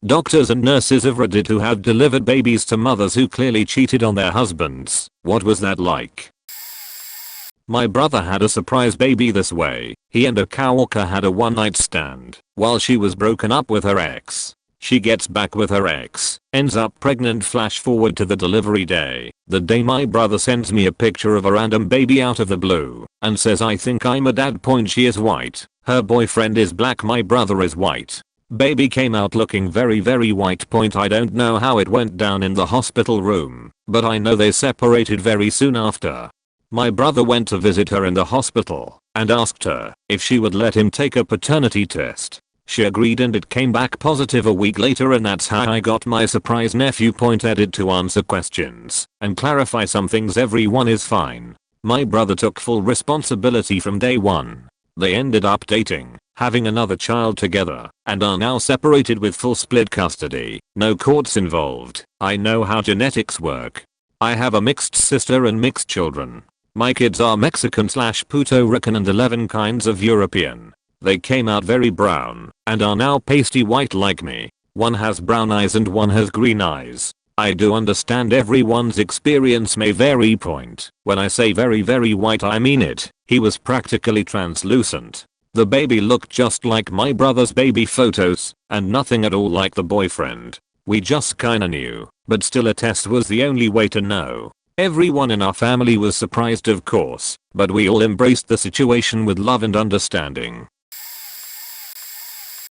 Doctors and nurses of Reddit who have delivered babies to mothers who clearly cheated on their husbands. What was that like? My brother had a surprise baby this way. He and a coworker had a one-night stand while she was broken up with her ex. She gets back with her ex, ends up pregnant. Flash forward to the delivery day. The day my brother sends me a picture of a random baby out of the blue and says, "I think I'm a dad." She is white. Her boyfriend is black. My brother is white. Baby came out looking very white. I don't know how it went down in the hospital room, but I know they separated very soon after. My brother went to visit her in the hospital and asked her if she would let him take a paternity test. She agreed and it came back positive a week later, and that's how I got my surprise nephew. Edit to answer questions and clarify some things. Everyone is fine. My brother took full responsibility from day one. They ended up dating, having another child together, and are now separated with full split custody. No courts involved. I know how genetics work. I have a mixed sister and mixed children. My kids are Mexican/Puerto Rican and 11 kinds of European. They came out very brown and are now pasty white like me. One has brown eyes and one has green eyes. I do understand everyone's experience may vary. When I say very white, I mean it. He was practically translucent. The baby looked just like my brother's baby photos and nothing at all like the boyfriend. We just kinda knew, but still a test was the only way to know. Everyone in our family was surprised, of course, but we all embraced the situation with love and understanding.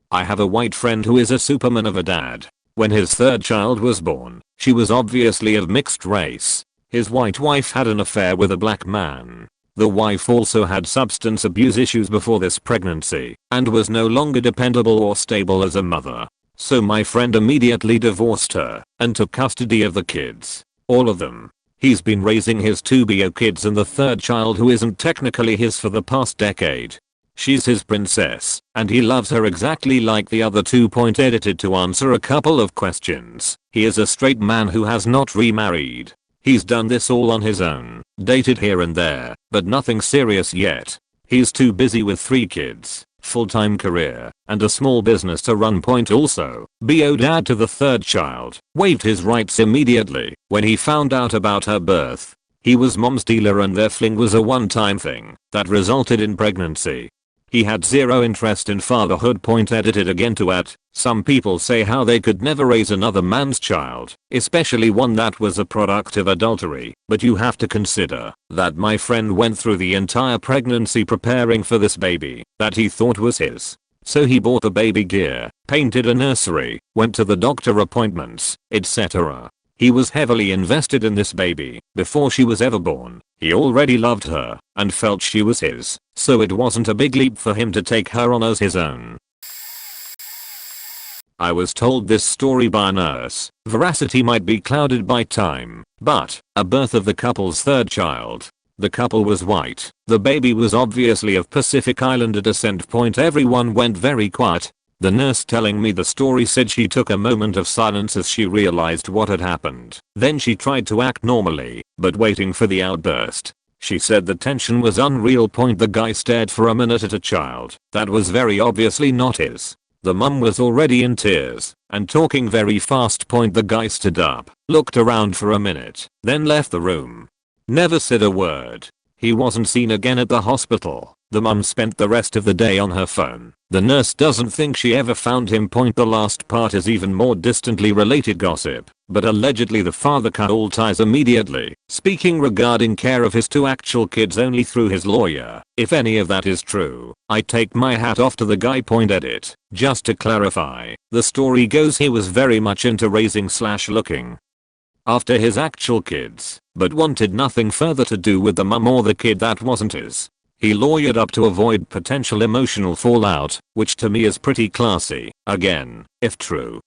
I have a white friend who is a superman of a dad. When his third child was born, she was obviously of mixed race. His white wife had an affair with a black man. The wife also had substance abuse issues before this pregnancy and was no longer dependable or stable as a mother. So my friend immediately divorced her and took custody of the kids. All of them. He's been raising his two bio kids and the third child, who isn't technically his, for the past decade. She's his princess, and he loves her exactly like the other two. Edited to answer a couple of questions. He is a straight man who has not remarried. He's done this all on his own, dated here and there, but nothing serious yet. He's too busy with 3 kids, full-time career, and a small business to run. Also, BO dad to the third child, waived his rights immediately when he found out about her birth. He was mom's dealer and their fling was a one-time thing that resulted in pregnancy. He had zero interest in fatherhood. Edited again to add, some people say how they could never raise another man's child, especially one that was a product of adultery, but you have to consider that my friend went through the entire pregnancy preparing for this baby that he thought was his. So he bought the baby gear, painted a nursery, went to the doctor appointments, etc. He was heavily invested in this baby before she was ever born. He already loved her and felt she was his, so it wasn't a big leap for him to take her on as his own. I was told this story by a nurse. Veracity might be clouded by time, but a birth of the couple's third child. The couple was white. The baby was obviously of Pacific Islander descent. Everyone went very quiet. The nurse telling me the story said she took a moment of silence as she realized what had happened. Then she tried to act normally, but waiting for the outburst. She said the tension was unreal. The guy stared for a minute at a child that was very obviously not his. The mum was already in tears and talking very fast. The guy stood up, looked around for a minute, then left the room. Never said a word. He wasn't seen again at the hospital. The mum spent the rest of the day on her phone. The nurse doesn't think she ever found him. The last part is even more distantly related gossip, but allegedly the father cut all ties immediately, speaking regarding care of his 2 actual kids only through his lawyer. If any of that is true, I take my hat off to the guy. Edit. Just to clarify, the story goes he was very much into raising/looking after his actual kids, but wanted nothing further to do with the mum or the kid that wasn't his. He lawyered up to avoid potential emotional fallout, which to me is pretty classy, again, if true.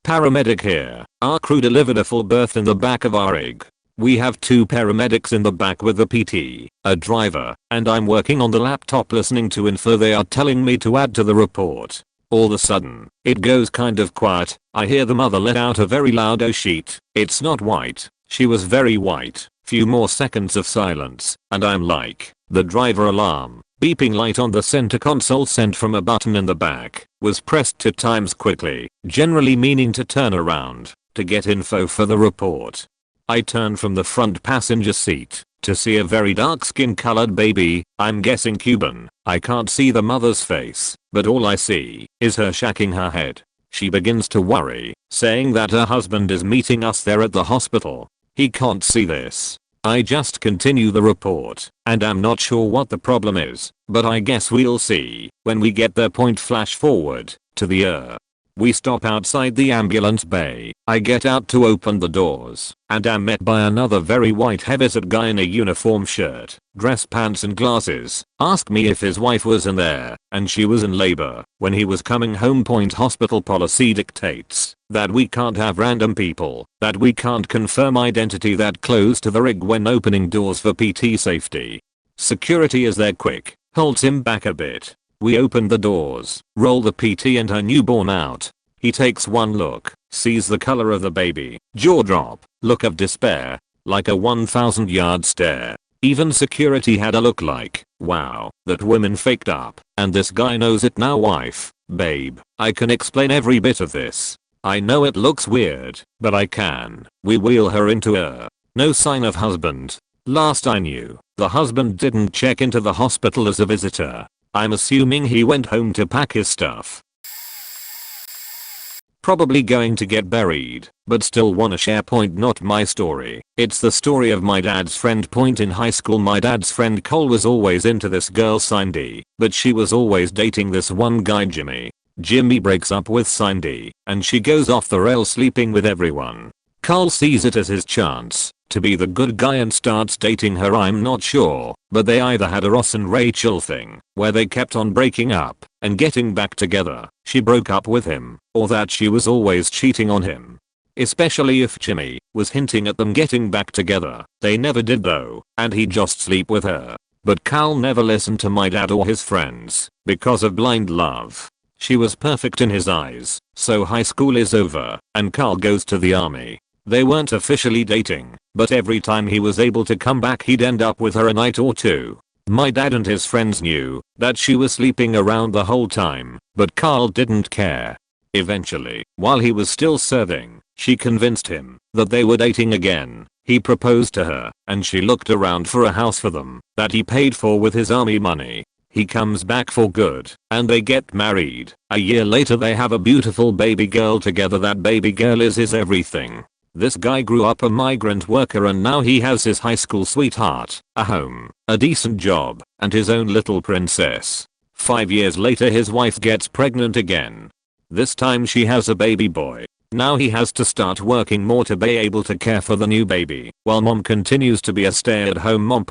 Paramedic here. Our crew delivered a full birth in the back of our rig. We have 2 paramedics in the back with a PT, a driver, and I'm working on the laptop listening to info they are telling me to add to the report. All of a sudden, it goes kind of quiet. I hear the mother let out a very loud "oh shit, it's not white." She was very white. Few more seconds of silence, and I'm like, the driver alarm. Beeping light on the center console sent from a button in the back was pressed 2 times quickly, generally meaning to turn around to get info for the report. I turned from the front passenger seat to see a very dark skin colored baby, I'm guessing Cuban. I can't see the mother's face, but all I see is her shaking her head. She begins to worry, saying that her husband is meeting us there at the hospital. He can't see this. I just continue the report, and I'm not sure what the problem is, but I guess we'll see when we get there. Flash forward to the We stop outside the ambulance bay. I get out to open the doors and am met by another very white heavyset guy in a uniform shirt, dress pants and glasses. Asked me if his wife was in there and she was in labor when he was coming home. Hospital policy dictates that we can't have random people, that we can't confirm identity that close to the rig when opening doors for PT safety. Security is there quick, holds him back a bit. We open the doors, roll the PT and her newborn out. He takes one look, sees the color of the baby, jaw drop, look of despair, like a 1,000-yard stare. Even security had a look like, wow, that woman faked up, and this guy knows it now. Wife, babe, I can explain every bit of this. I know it looks weird, but I can. We wheel her into no sign of husband. Last I knew, the husband didn't check into the hospital as a visitor. I'm assuming he went home to pack his stuff. Probably going to get buried, but still wanna share. Not my story. It's the story of my dad's friend. In high school my dad's friend Cole was always into this girl Cindy, but she was always dating this one guy Jimmy. Jimmy breaks up with Cindy, and she goes off the rails sleeping with everyone. Cole sees it as his chance to be the good guy and starts dating her. I'm not sure, but they either had a Ross and Rachel thing, where they kept on breaking up and getting back together. She broke up with him, or that she was always cheating on him. Especially if Jimmy was hinting at them getting back together. They never did though, and he'd just sleep with her. But Cal never listened to my dad or his friends because of blind love. She was perfect in his eyes, so high school is over, and Carl goes to the army. They weren't officially dating, but every time he was able to come back he'd end up with her a night or two. My dad and his friends knew that she was sleeping around the whole time, but Carl didn't care. Eventually, while he was still serving, she convinced him that they were dating again. He proposed to her, and she looked around for a house for them that he paid for with his army money. He comes back for good, and they get married. A year later they have a beautiful baby girl together. That baby girl is his everything. This guy grew up a migrant worker and now he has his high school sweetheart, a home, a decent job, and his own little princess. 5 years later his wife gets pregnant again. This time she has a baby boy. Now he has to start working more to be able to care for the new baby, while mom continues to be a stay-at-home mom.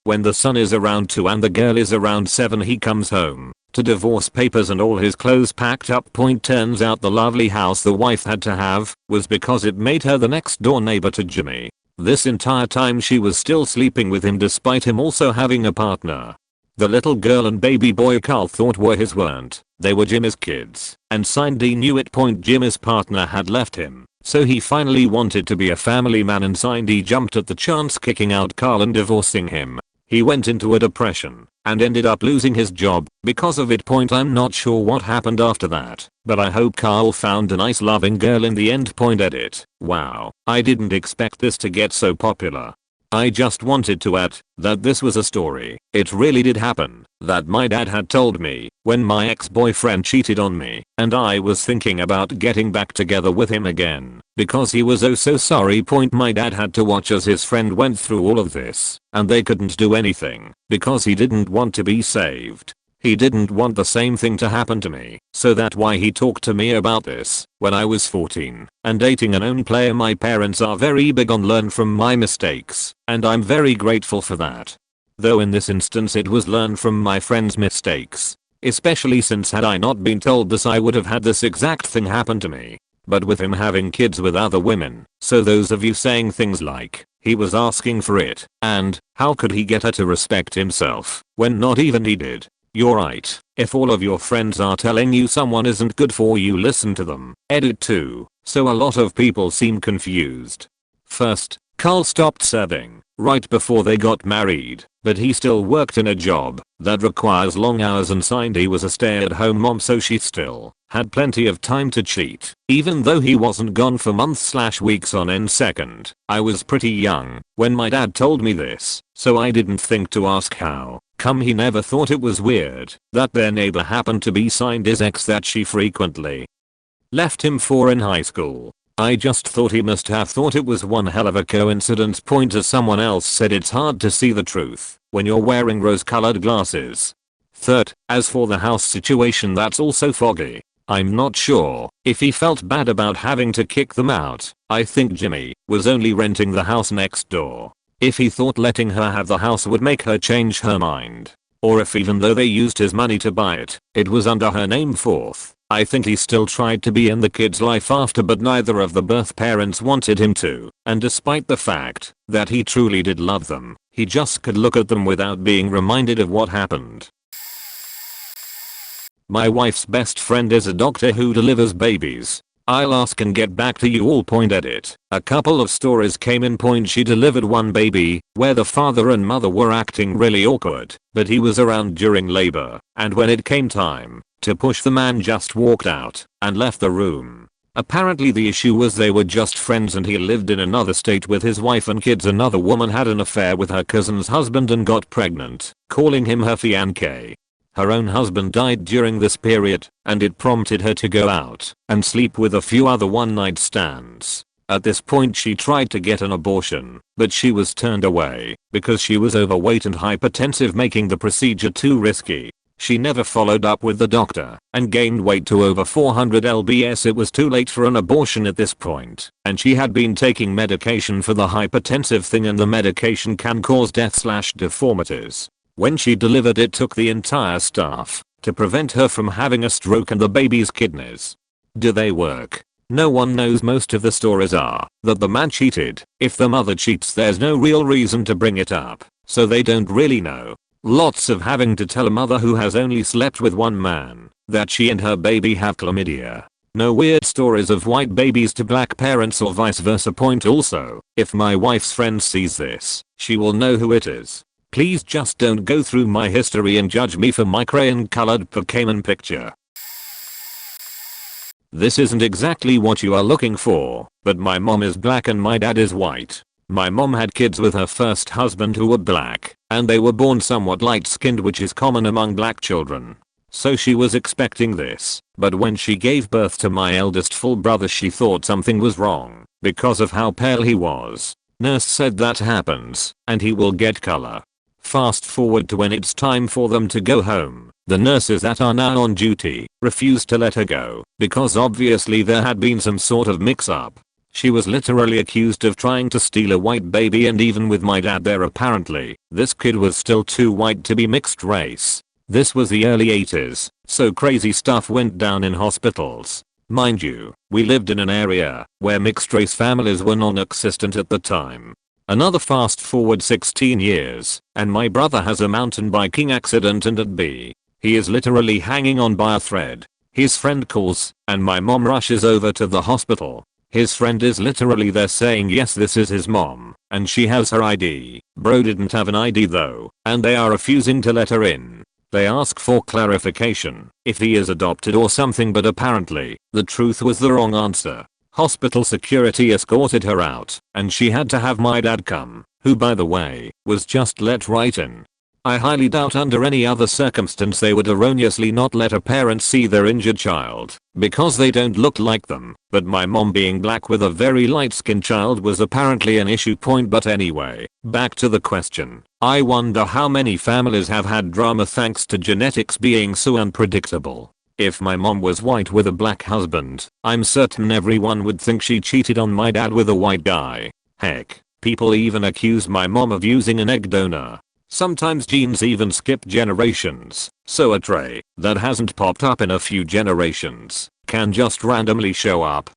When the son is around 2 and the girl is around 7 he comes home to divorce papers and all his clothes packed up. Turns out the lovely house the wife had to have was because it made her the next door neighbor to Jimmy. This entire time she was still sleeping with him despite him also having a partner. The little girl and baby boy Carl thought were his weren't. They were Jimmy's kids, and Cindy knew it. Jimmy's partner had left him, so he finally wanted to be a family man and Cindy jumped at the chance, kicking out Carl and divorcing him. He went into a depression and ended up losing his job because of it. I'm not sure what happened after that, but I hope Carl found a nice loving girl in the end. Edit. Wow, I didn't expect this to get so popular. I just wanted to add that this was a story. It really did happen that my dad had told me when my ex-boyfriend cheated on me and I was thinking about getting back together with him again because he was oh so sorry. My dad had to watch as his friend went through all of this and they couldn't do anything because he didn't want to be saved. He didn't want the same thing to happen to me, so that's why he talked to me about this when I was 14. And dating a known player, my parents are very big on learn from my mistakes, and I'm very grateful for that. Though in this instance it was learn from my friend's mistakes, especially since had I not been told this I would have had this exact thing happen to me. But with him having kids with other women, so those of you saying things like, he was asking for it, and, how could he get her to respect himself, when not even he did? You're right. If all of your friends are telling you someone isn't good for you, listen to them. Edit 2. So a lot of people seem confused. First, Carl stopped serving right before they got married, but he still worked in a job that requires long hours and signed he was a stay-at-home mom, so she still had plenty of time to cheat, even though he wasn't gone for months/weeks on end. Second, I was pretty young when my dad told me this, so I didn't think to ask how come he never thought it was weird that their neighbor happened to be signed his ex that she frequently left him for in high school. I just thought he must have thought it was one hell of a coincidence. As someone else said, it's hard to see the truth when you're wearing rose-colored glasses. Third, as for the house situation, that's also foggy. I'm not sure if he felt bad about having to kick them out. I think Jimmy was only renting the house next door. If he thought letting her have the house would make her change her mind, or if even though they used his money to buy it, it was under her name. Fourth, I think he still tried to be in the kid's life after, but neither of the birth parents wanted him to, and despite the fact that he truly did love them, he just could look at them without being reminded of what happened. My wife's best friend is a doctor who delivers babies. I'll ask and get back to you all. Edit. A couple of stories came in. She delivered one baby where the father and mother were acting really awkward, but he was around during labor, and when it came time to push, the man just walked out and left the room. Apparently the issue was they were just friends and he lived in another state with his wife and kids. Another woman had an affair with her cousin's husband and got pregnant, calling him her fiancé. Her own husband died during this period, and it prompted her to go out and sleep with a few other one-night stands. At this point she tried to get an abortion, but she was turned away because she was overweight and hypertensive, making the procedure too risky. She never followed up with the doctor and gained weight to over 400 lbs. It was too late for an abortion at this point, and she had been taking medication for the hypertensive thing, and the medication can cause death/deformities. When she delivered, it took the entire staff to prevent her from having a stroke and the baby's kidneys. Do they work? No one knows. Most of the stories are that the man cheated. If the mother cheats, there's no real reason to bring it up, so they don't really know. Lots of having to tell a mother who has only slept with one man that she and her baby have chlamydia. No weird stories of white babies to black parents or vice versa. Also, if my wife's friend sees this, she will know who it is. Please just don't go through my history and judge me for my crayon-colored Pokemon picture. This isn't exactly what you are looking for, but my mom is black and my dad is white. My mom had kids with her first husband who were black, and they were born somewhat light-skinned, which is common among black children. So she was expecting this, but when she gave birth to my eldest full brother she thought something was wrong because of how pale he was. Nurse said that happens, and he will get color. Fast forward to when it's time for them to go home. The nurses that are now on duty refused to let her go because obviously there had been some sort of mix-up. She was literally accused of trying to steal a white baby, and even with my dad there, apparently this kid was still too white to be mixed race. This was the early 80s, so crazy stuff went down in hospitals. Mind you, we lived in an area where mixed race families were non-existent at the time. Another fast forward 16 years, and my brother has a mountain biking accident, and at B, he is literally hanging on by a thread. His friend calls, and my mom rushes over to the hospital. His friend is literally there saying yes, this is his mom, and she has her ID. Bro didn't have an ID though, and they are refusing to let her in. They ask for clarification, if he is adopted or something, but apparently, the truth was the wrong answer. Hospital security escorted her out, and she had to have my dad come, who by the way, was just let right in. I highly doubt under any other circumstance they would erroneously not let a parent see their injured child, because they don't look like them, but my mom being black with a very light-skinned child was apparently an issue. But anyway, back to the question. I wonder how many families have had drama thanks to genetics being so unpredictable. If my mom was white with a black husband, I'm certain everyone would think she cheated on my dad with a white guy. Heck, people even accuse my mom of using an egg donor. Sometimes genes even skip generations, so a trait that hasn't popped up in a few generations can just randomly show up.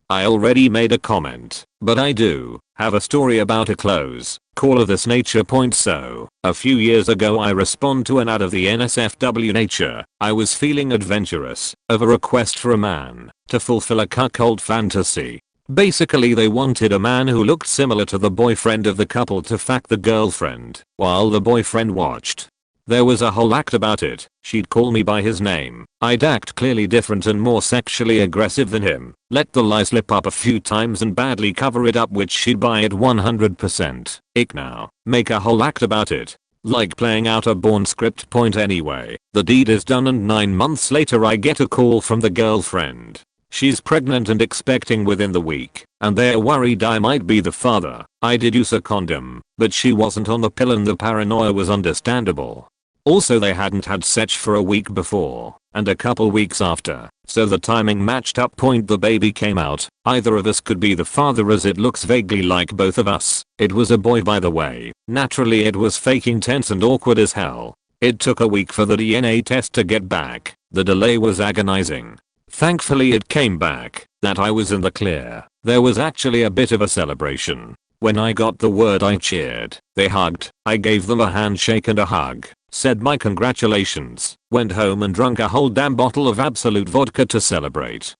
I already made a comment, but I do have a story about a close call of this nature. So, a few years ago I respond to an ad of the NSFW nature. I was feeling adventurous of a request for a man to fulfill a cuckold fantasy. Basically they wanted a man who looked similar to the boyfriend of the couple to fuck the girlfriend while the boyfriend watched. There was a whole act about it. She'd call me by his name. I'd act clearly different and more sexually aggressive than him. Let the lie slip up a few times and badly cover it up, which she'd buy at 100%. Ick now. Make a whole act about it. Like playing out a Bourne script. Point anyway. The deed is done and 9 months later I get a call from the girlfriend. She's pregnant and expecting within the week, and they're worried I might be the father. I did use a condom, but she wasn't on the pill and the paranoia was understandable. Also they hadn't had sex for a week before, and a couple weeks after, so the timing matched up. Point the baby came out. Either of us could be the father as it looks vaguely like both of us. It was a boy by the way. Naturally it was faking tense and awkward as hell. It took a week for the DNA test to get back. The delay was agonizing. Thankfully it came back that I was in the clear. There was actually a bit of a celebration. When I got the word I cheered. They hugged. I gave them a handshake and a hug. Said my congratulations. Went home and drank a whole damn bottle of Absolute vodka to celebrate.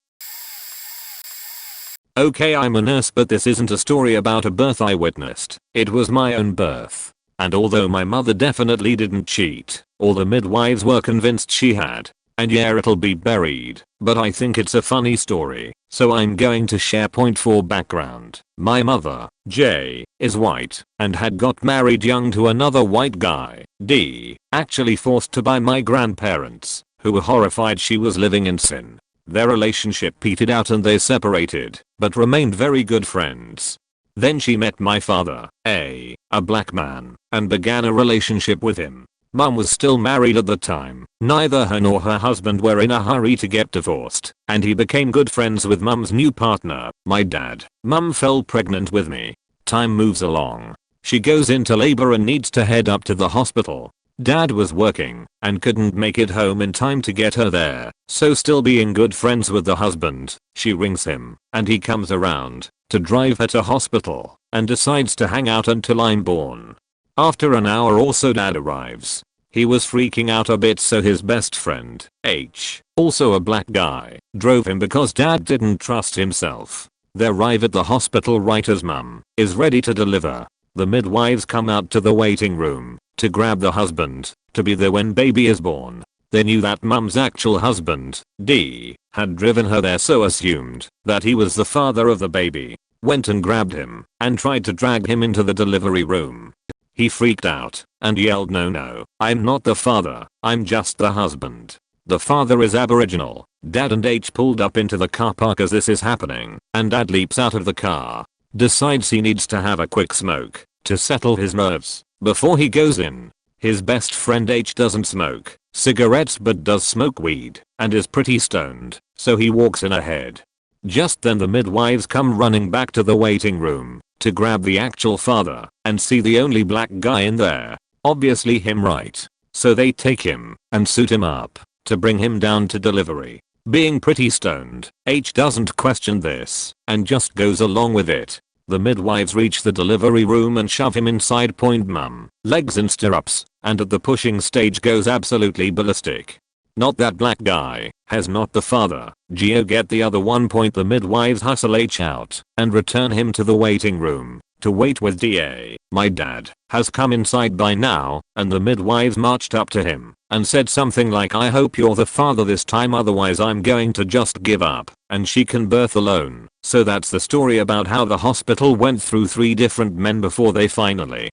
Okay, I'm a nurse, but this isn't a story about a birth I witnessed. It was my own birth. And although my mother definitely didn't cheat, all the midwives were convinced she had. And yeah, it'll be buried, but I think it's a funny story, so I'm going to share. Point for background. My mother, J, is white and had got married young to another white guy, D, actually forced to by my grandparents, who were horrified she was living in sin. Their relationship petered out and they separated, but remained very good friends. Then she met my father, A black man, and began a relationship with him. Mum was still married at the time. Neither her nor her husband were in a hurry to get divorced, and he became good friends with Mum's new partner, my dad. Mum fell pregnant with me. Time moves along. She goes into labor and needs to head up to the hospital. Dad was working and couldn't make it home in time to get her there, so still being good friends with the husband, she rings him, and he comes around to drive her to hospital and decides to hang out until I'm born. After an hour or so Dad arrives. He was freaking out a bit, so his best friend, H, also a black guy, drove him because Dad didn't trust himself. They arrive at the hospital right as Mum is ready to deliver. The midwives come out to the waiting room to grab the husband to be there when baby is born. They knew that Mum's actual husband, D, had driven her there, so assumed that he was the father of the baby. Went and grabbed him and tried to drag him into the delivery room. He freaked out and yelled, no, I'm not the father, I'm just the husband. The father is Aboriginal. Dad and H pulled up into the car park as this is happening, and Dad leaps out of the car. Decides he needs to have a quick smoke to settle his nerves before he goes in. His best friend H doesn't smoke cigarettes but does smoke weed and is pretty stoned, so he walks in ahead. Just then the midwives come running back to the waiting room to grab the actual father and see the only black guy in there. Obviously him, right? So they take him and suit him up to bring him down to delivery. Being pretty stoned, H doesn't question this and just goes along with it. The midwives reach the delivery room and shove him inside. Point Mum, legs in stirrups, and at the pushing stage goes absolutely ballistic. Not that black guy has not the father. Geo get the other one. Point the midwives hustle H out and return him to the waiting room to wait with DA. My dad has come inside by now, and the midwives marched up to him and said something like, I hope you're the father this time, otherwise I'm going to just give up and she can birth alone. So that's the story about how the hospital went through 3 different men before they finally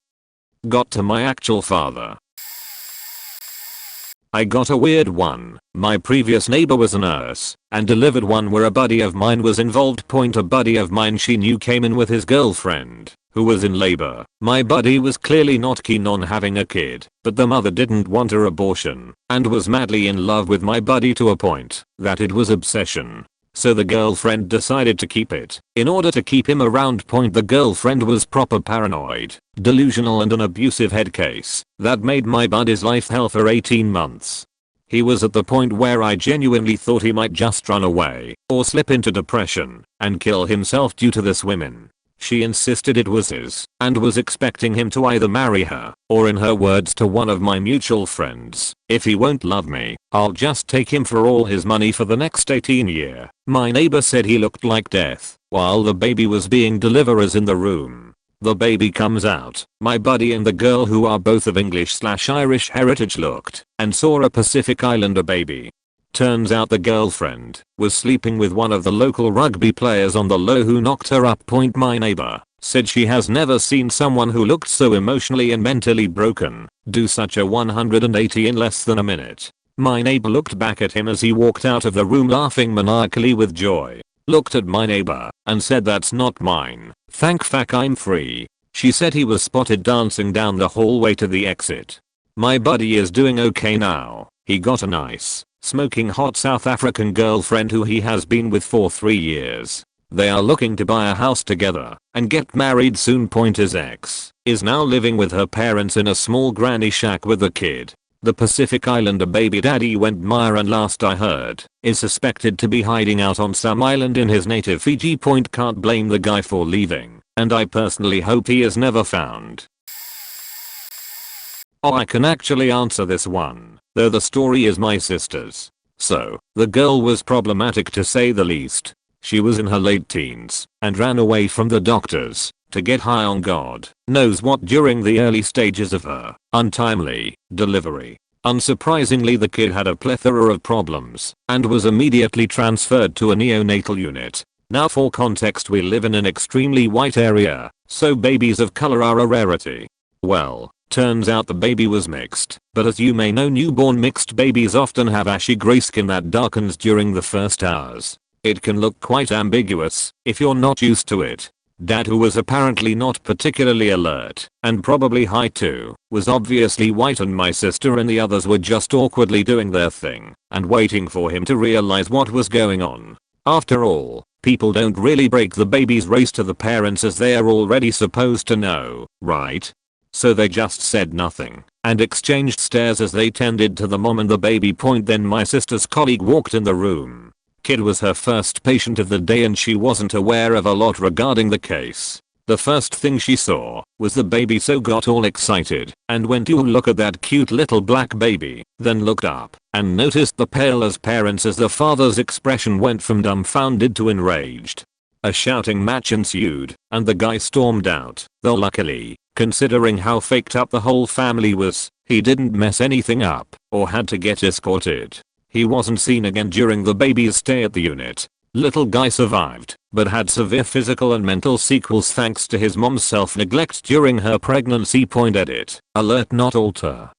got to my actual father. I got a weird one. My previous neighbor was a nurse and delivered one where a buddy of mine was involved. Point a buddy of mine she knew came in with his girlfriend who was in labor. My buddy was clearly not keen on having a kid, but the mother didn't want her abortion and was madly in love with my buddy to a point that it was obsession. So the girlfriend decided to keep it in order to keep him around. Point the girlfriend was proper paranoid, delusional, and an abusive head case that made my buddy's life hell for 18 months. He was at the point where I genuinely thought he might just run away or slip into depression and kill himself due to this woman. She insisted it was his and was expecting him to either marry her or, in her words to one of my mutual friends, if he won't love me, I'll just take him for all his money for the next 18 years. My neighbor said he looked like death while the baby was being delivered is in the room. The baby comes out. My buddy and the girl, who are both of English/Irish heritage, looked and saw a Pacific Islander baby. Turns out the girlfriend was sleeping with one of the local rugby players on the low, who knocked her up. My neighbor said she has never seen someone who looked so emotionally and mentally broken do such a 180 in less than a minute. My neighbor looked back at him as he walked out of the room laughing maniacally with joy. Looked at my neighbor and said, "That's not mine. Thank fuck I'm free." She said he was spotted dancing down the hallway to the exit. My buddy is doing okay now. He got a nice, smoking hot South African girlfriend who he has been with for 3 years. They are looking to buy a house together and get married soon. His ex is now living with her parents in a small granny shack with a kid. The Pacific Islander baby daddy went mire and, last I heard, is suspected to be hiding out on some island in his native Fiji. Can't blame the guy for leaving, and I personally hope he is never found. Oh, I can actually answer this one, though the story is my sister's. So, the girl was problematic to say the least. She was in her late teens and ran away from the doctors to get high on God knows what during the early stages of her untimely delivery. Unsurprisingly, the kid had a plethora of problems and was immediately transferred to a neonatal unit. Now, for context, we live in an extremely white area, so babies of color are a rarity. Well, turns out the baby was mixed, but as you may know, newborn mixed babies often have ashy gray skin that darkens during the first hours. It can look quite ambiguous if you're not used to it. Dad, who was apparently not particularly alert and probably high too, was obviously white, and my sister and the others were just awkwardly doing their thing and waiting for him to realize what was going on. After all, people don't really break the baby's race to the parents, as they are already supposed to know, right? So they just said nothing and exchanged stares as they tended to the mom and the baby. Then my sister's colleague walked in the room. Kid was her first patient of the day and she wasn't aware of a lot regarding the case. The first thing she saw was the baby, so got all excited and went to look at that cute little black baby, then looked up and noticed the pale as parents as the father's expression went from dumbfounded to enraged. A shouting match ensued and the guy stormed out, though luckily, considering how faked up the whole family was, he didn't mess anything up or had to get escorted. He wasn't seen again during the baby's stay at the unit. Little guy survived, but had severe physical and mental sequels thanks to his mom's self-neglect during her pregnancy. Edit. Alert, not alter.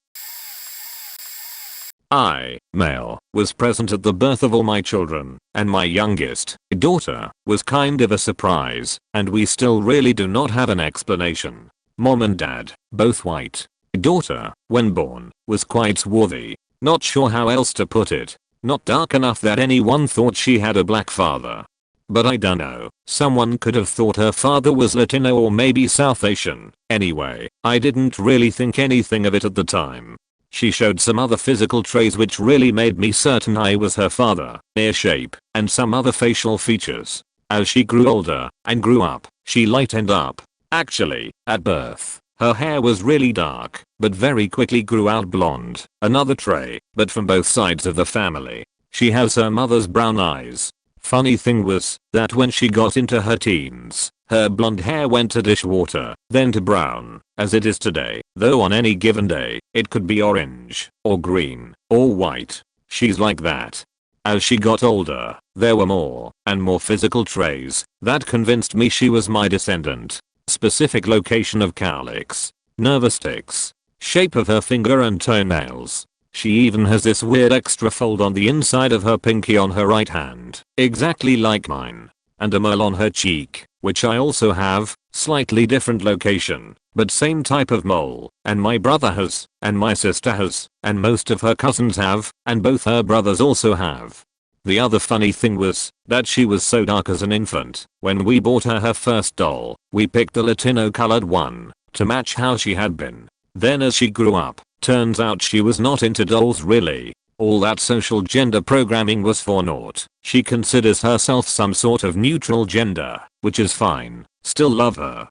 I, male, was present at the birth of all my children, and my youngest, daughter, was kind of a surprise, and we still really do not have an explanation. Mom and dad, both white. Daughter, when born, was quite swarthy. Not sure how else to put it. Not dark enough that anyone thought she had a black father. But I dunno, someone could have thought her father was Latino or maybe South Asian. Anyway, I didn't really think anything of it at the time. She showed some other physical traits which really made me certain I was her father: ear shape and some other facial features. As she grew older and grew up, she lightened up. Actually, at birth, her hair was really dark, but very quickly grew out blonde. Another trait, but from both sides of the family. She has her mother's brown eyes. Funny thing was that when she got into her teens, her blonde hair went to dishwater, then to brown, as it is today, though on any given day, it could be orange, or green, or white. She's like that. As she got older, there were more and more physical traits that convinced me she was my descendant. Specific location of cowlicks, nervous tics, shape of her finger and toenails. She even has this weird extra fold on the inside of her pinky on her right hand, exactly like mine, and a mole on her cheek, which I also have, slightly different location, but same type of mole, and my brother has, and my sister has, and most of her cousins have, and both her brothers also have. The other funny thing was that she was so dark as an infant. When we bought her first doll, we picked a Latino colored one to match how she had been. Then as she grew up, turns out she was not into dolls really. All that social gender programming was for naught. She considers herself some sort of neutral gender, which is fine. Still love her.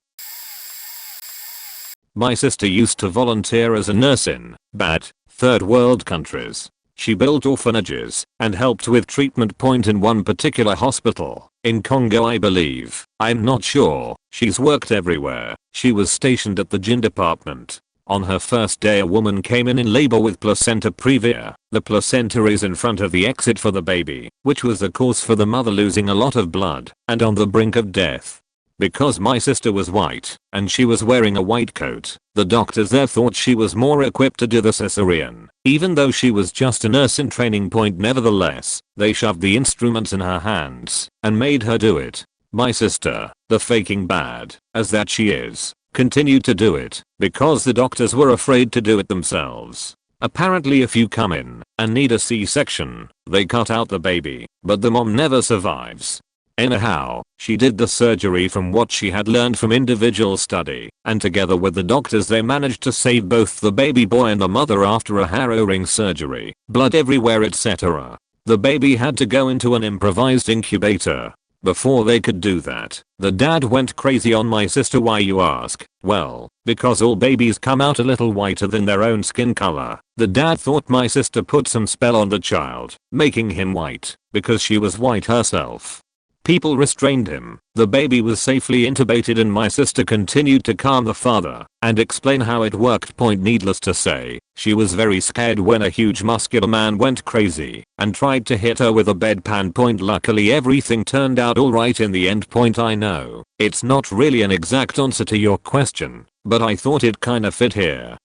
My sister used to volunteer as a nurse in bad, third world countries. She built orphanages and helped with treatment point in one particular hospital in Congo, I believe. I'm not sure. She's worked everywhere. She was stationed at the gyn department. On her first day a woman came in labor with placenta previa. The placenta is in front of the exit for the baby, which was the cause for the mother losing a lot of blood and on the brink of death. Because my sister was white and she was wearing a white coat, the doctors there thought she was more equipped to do the cesarean. Even though she was just a nurse in training point, nevertheless, they shoved the instruments in her hands and made her do it. My sister, the faking bad as that she is, continued to do it because the doctors were afraid to do it themselves. Apparently if you come in and need a C-section, they cut out the baby, but the mom never survives. Anyhow, she did the surgery from what she had learned from individual study, and together with the doctors they managed to save both the baby boy and the mother after a harrowing surgery, blood everywhere etc. The baby had to go into an improvised incubator. Before they could do that, the dad went crazy on my sister. Why, you ask? Well, because all babies come out a little whiter than their own skin color. The dad thought my sister put some spell on the child, making him white, because she was white herself. People restrained him. The baby was safely intubated and my sister continued to calm the father and explain how it worked. Needless to say, she was very scared when a huge muscular man went crazy and tried to hit her with a bedpan. Luckily everything turned out alright in the end. I know it's not really an exact answer to your question, but I thought it kinda fit here.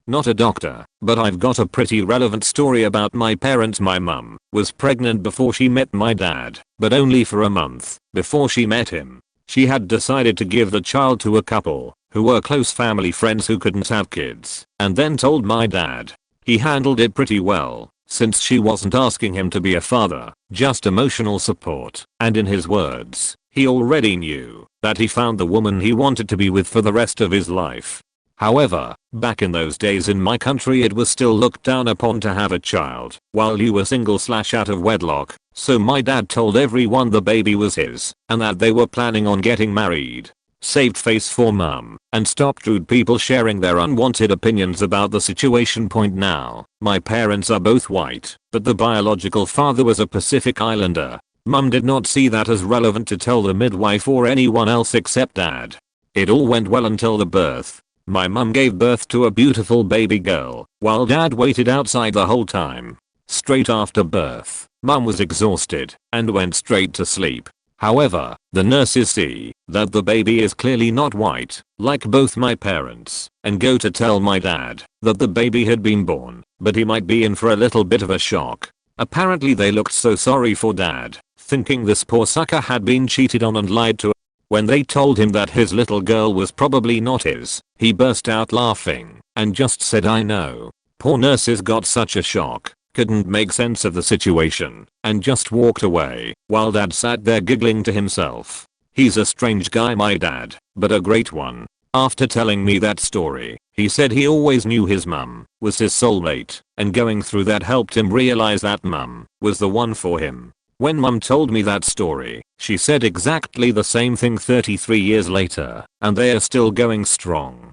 Not a doctor, but I've got a pretty relevant story about my parents. My mum was pregnant before she met my dad, but only for a month before she met him. She had decided to give the child to a couple who were close family friends who couldn't have kids, and then told my dad. He handled it pretty well, since she wasn't asking him to be a father, just emotional support, and in his words, he already knew that he found the woman he wanted to be with for the rest of his life. However, back in those days in my country it was still looked down upon to have a child while you were single/out of wedlock, so my dad told everyone the baby was his and that they were planning on getting married. Saved face for mum and stopped rude people sharing their unwanted opinions about the situation. Now, my parents are both white, but the biological father was a Pacific Islander. Mum did not see that as relevant to tell the midwife or anyone else except dad. It all went well until the birth. My mum gave birth to a beautiful baby girl, while dad waited outside the whole time. Straight after birth, mum was exhausted and went straight to sleep. However, the nurses see that the baby is clearly not white, like both my parents, and go to tell my dad that the baby had been born, but he might be in for a little bit of a shock. Apparently they looked so sorry for dad, thinking this poor sucker had been cheated on and lied to. When they told him that his little girl was probably not his, he burst out laughing and just said, "I know." Poor nurses got such a shock, couldn't make sense of the situation, and just walked away while dad sat there giggling to himself. He's a strange guy, my dad, but a great one. After telling me that story, he said he always knew his mum was his soulmate, and going through that helped him realize that mum was the one for him. When mum told me that story, she said exactly the same thing 33 years later, and they are still going strong.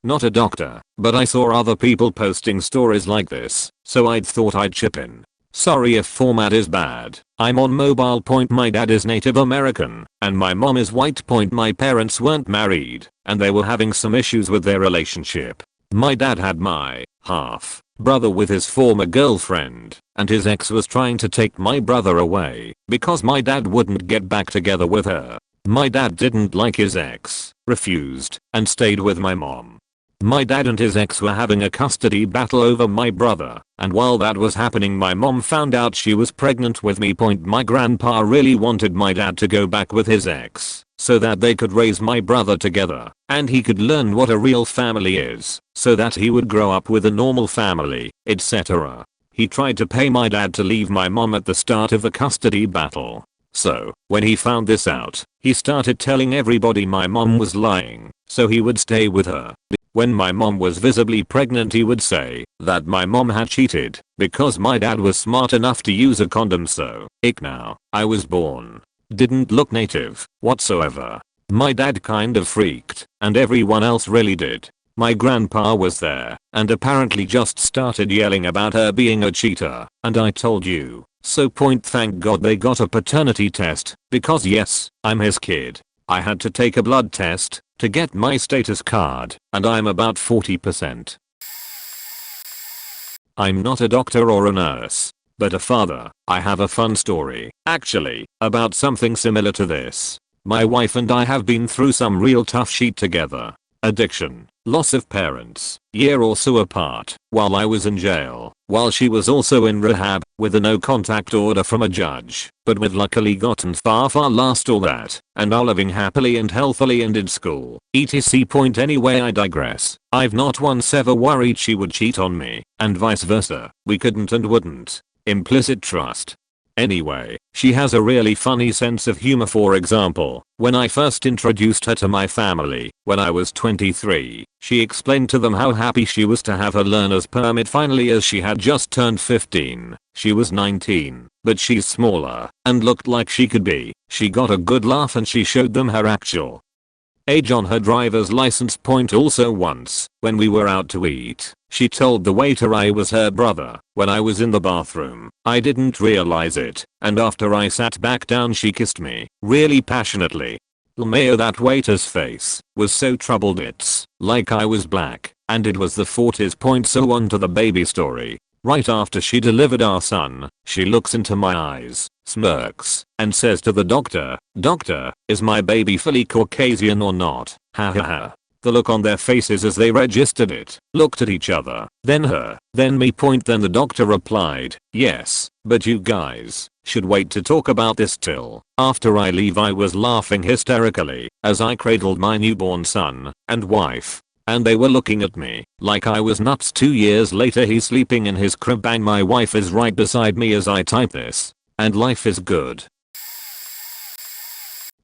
Not a doctor, but I saw other people posting stories like this, so I thought I'd chip in. Sorry if format is bad. I'm on mobile. My dad is Native American, and my mom is white. My parents weren't married, and they were having some issues with their relationship. My dad had my half brother with his former girlfriend, and his ex was trying to take my brother away because my dad wouldn't get back together with her. My dad didn't like his ex, refused, and stayed with my mom. My dad and his ex were having a custody battle over my brother, and while that was happening my mom found out she was pregnant with me. My grandpa really wanted my dad to go back with his ex so that they could raise my brother together and he could learn what a real family is so that he would grow up with a normal family, etc. He tried to pay my dad to leave my mom at the start of the custody battle. So, when he found this out, he started telling everybody my mom was lying so he would stay with her. When my mom was visibly pregnant he would say that my mom had cheated because my dad was smart enough to use a condom. So, now, I was born. Didn't look native whatsoever. My dad kind of freaked, and everyone else really did. My grandpa was there and apparently just started yelling about her being a cheater, and I told you. So thank God they got a paternity test, because yes, I'm his kid. I had to take a blood test to get my status card, and I'm about 40%. I'm not a doctor or a nurse, but a father. I have a fun story, actually, about something similar to this. My wife and I have been through some real tough shit together. Addiction, loss of parents, year or so apart, while I was in jail, while she was also in rehab, with a no contact order from a judge, but with luckily gotten far past all that, and are living happily and healthily and in school, etc. Anyway, I digress. I've not once ever worried she would cheat on me, and vice versa. We couldn't and wouldn't. Implicit trust. Anyway, she has a really funny sense of humor. For example, when I first introduced her to my family, when I was 23, she explained to them how happy she was to have her learner's permit finally, as she had just turned 15. She was 19, but she's smaller and looked like she could be. She got a good laugh and she showed them her actual age on her driver's license. Also once, when we were out to eat, she told the waiter I was her brother. When I was in the bathroom, I didn't realize it, and after I sat back down she kissed me, really passionately. Lmao, that waiter's face was so troubled it's like I was black, and it was the 40s. So on to the baby story. Right after she delivered our son, she looks into my eyes, smirks, and says to the doctor, "Doctor, is my baby fully Caucasian or not?" Ha ha ha. The look on their faces as they registered it, looked at each other, then her, then me. Then the doctor replied, "Yes, but you guys should wait to talk about this till after I leave." I was laughing hysterically as I cradled my newborn son and wife, and they were looking at me like I was nuts. 2 years later, he's sleeping in his crib and my wife is right beside me as I type this, and life is good.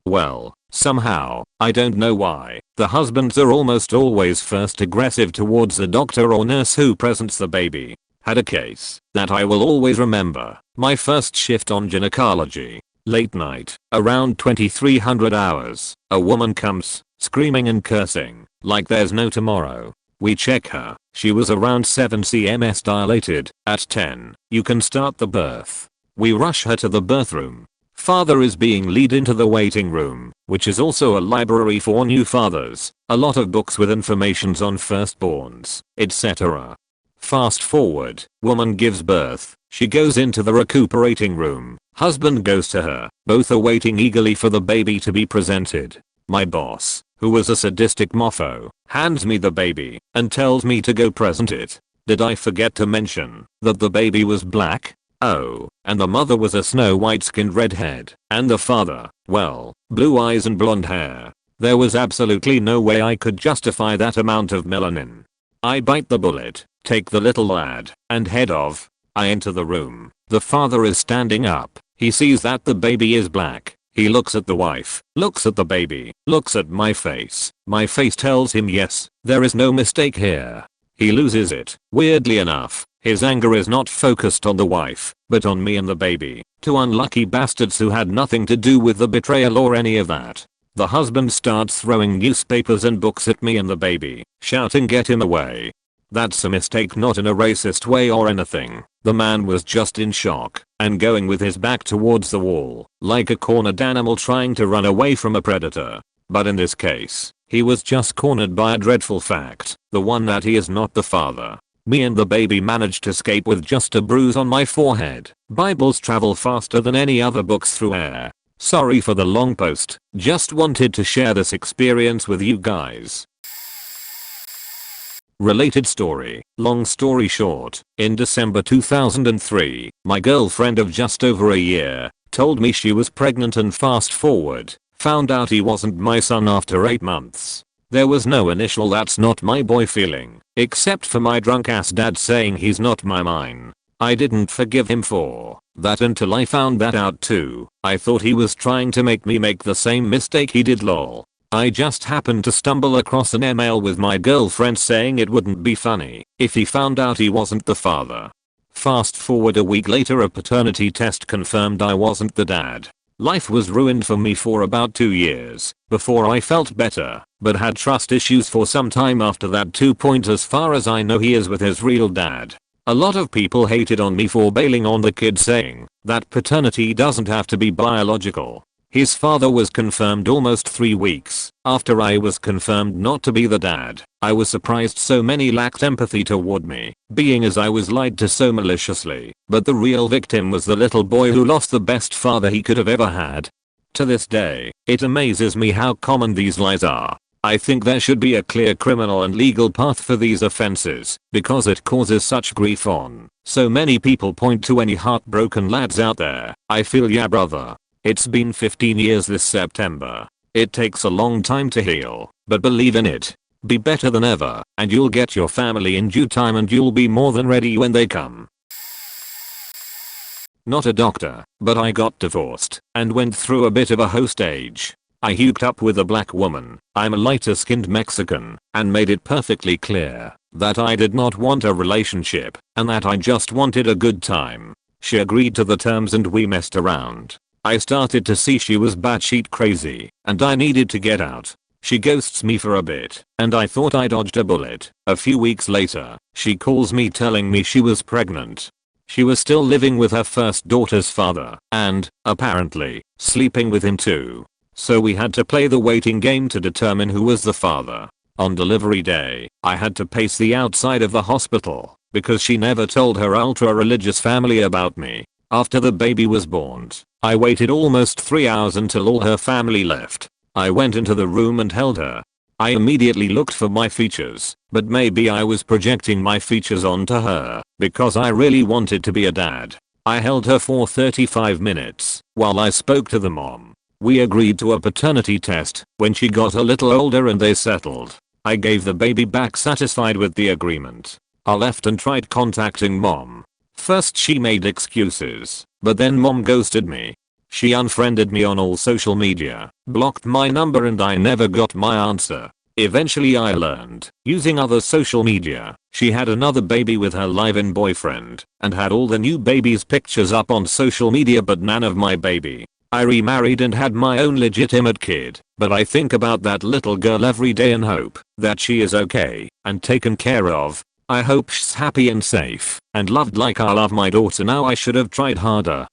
Well, somehow, I don't know why, the husbands are almost always first aggressive towards the doctor or nurse who presents the baby. Had a case that I will always remember. My first shift on gynecology. Late night, around 2300 hours, a woman comes, screaming and cursing, like there's no tomorrow. We check her, she was around 7 cms dilated. At 10, you can start the birth. We rush her to the birth room. Father is being led into the waiting room, which is also a library for new fathers, a lot of books with informations on firstborns, etc. Fast forward, woman gives birth, she goes into the recuperating room, husband goes to her, both are waiting eagerly for the baby to be presented. My boss, who was a sadistic mofo, hands me the baby and tells me to go present it. Did I forget to mention that the baby was black? Oh, and the mother was a snow white skinned redhead, and the father, well, blue eyes and blonde hair. There was absolutely no way I could justify that amount of melanin. I bite the bullet, take the little lad, and head off. I enter the room. The father is standing up. He sees that the baby is black. He looks at the wife, looks at the baby, looks at my face. My face tells him yes, there is no mistake here. He loses it. Weirdly enough, his anger is not focused on the wife, but on me and the baby, two unlucky bastards who had nothing to do with the betrayal or any of that. The husband starts throwing newspapers and books at me and the baby, shouting, "Get him away." That's a mistake, not in a racist way or anything. The man was just in shock and going with his back towards the wall, like a cornered animal trying to run away from a predator. But in this case, he was just cornered by a dreadful fact, the one that he is not the father. Me and the baby managed to escape with just a bruise on my forehead. Bibles travel faster than any other books through air. Sorry for the long post, just wanted to share this experience with you guys. Related story. Long story short, in December 2003, my girlfriend of just over a year told me she was pregnant, and fast forward, found out he wasn't my son after 8 months. There was no initial "that's not my boy" feeling, except for my drunk ass dad saying he's not mine. I didn't forgive him for that until I found that out too. I thought he was trying to make me make the same mistake he did, lol. I just happened to stumble across an email with my girlfriend saying it wouldn't be funny if he found out he wasn't the father. Fast forward a week later, a paternity test confirmed I wasn't the dad. Life was ruined for me for about 2 years before I felt better, but had trust issues for some time after that. 2. As far as I know, he is with his real dad. A lot of people hated on me for bailing on the kid, saying that paternity doesn't have to be biological. His father was confirmed almost 3 weeks after I was confirmed not to be the dad. I was surprised so many lacked empathy toward me, being as I was lied to so maliciously, but the real victim was the little boy who lost the best father he could have ever had. To this day, it amazes me how common these lies are. I think there should be a clear criminal and legal path for these offenses, because it causes such grief on so many people. Point to any heartbroken lads out there, I feel ya brother. It's been 15 years this September. It takes a long time to heal, but believe in it. Be better than ever, and you'll get your family in due time, and you'll be more than ready when they come. Not a doctor, but I got divorced and went through a bit of a hoe stage. I hooked up with a black woman. I'm a lighter skinned Mexican, and made it perfectly clear that I did not want a relationship and that I just wanted a good time. She agreed to the terms and we messed around. I started to see she was batshit crazy and I needed to get out. She ghosts me for a bit and I thought I dodged a bullet. A few weeks later, she calls me telling me she was pregnant. She was still living with her first daughter's father and, apparently, sleeping with him too. So we had to play the waiting game to determine who was the father. On delivery day, I had to pace the outside of the hospital because she never told her ultra-religious family about me. After the baby was born, I waited almost 3 hours until all her family left. I went into the room and held her. I immediately looked for my features, but maybe I was projecting my features onto her because I really wanted to be a dad. I held her for 35 minutes while I spoke to the mom. We agreed to a paternity test when she got a little older and they settled. I gave the baby back satisfied with the agreement. I left and tried contacting mom. First she made excuses, but then mom ghosted me. She unfriended me on all social media, blocked my number, and I never got my answer. Eventually I learned, using other social media, she had another baby with her live-in boyfriend and had all the new baby's pictures up on social media but none of my baby. I remarried and had my own legitimate kid, but I think about that little girl every day and hope that she is okay and taken care of. I hope she's happy and safe and loved like I love my daughter now. I should have tried harder.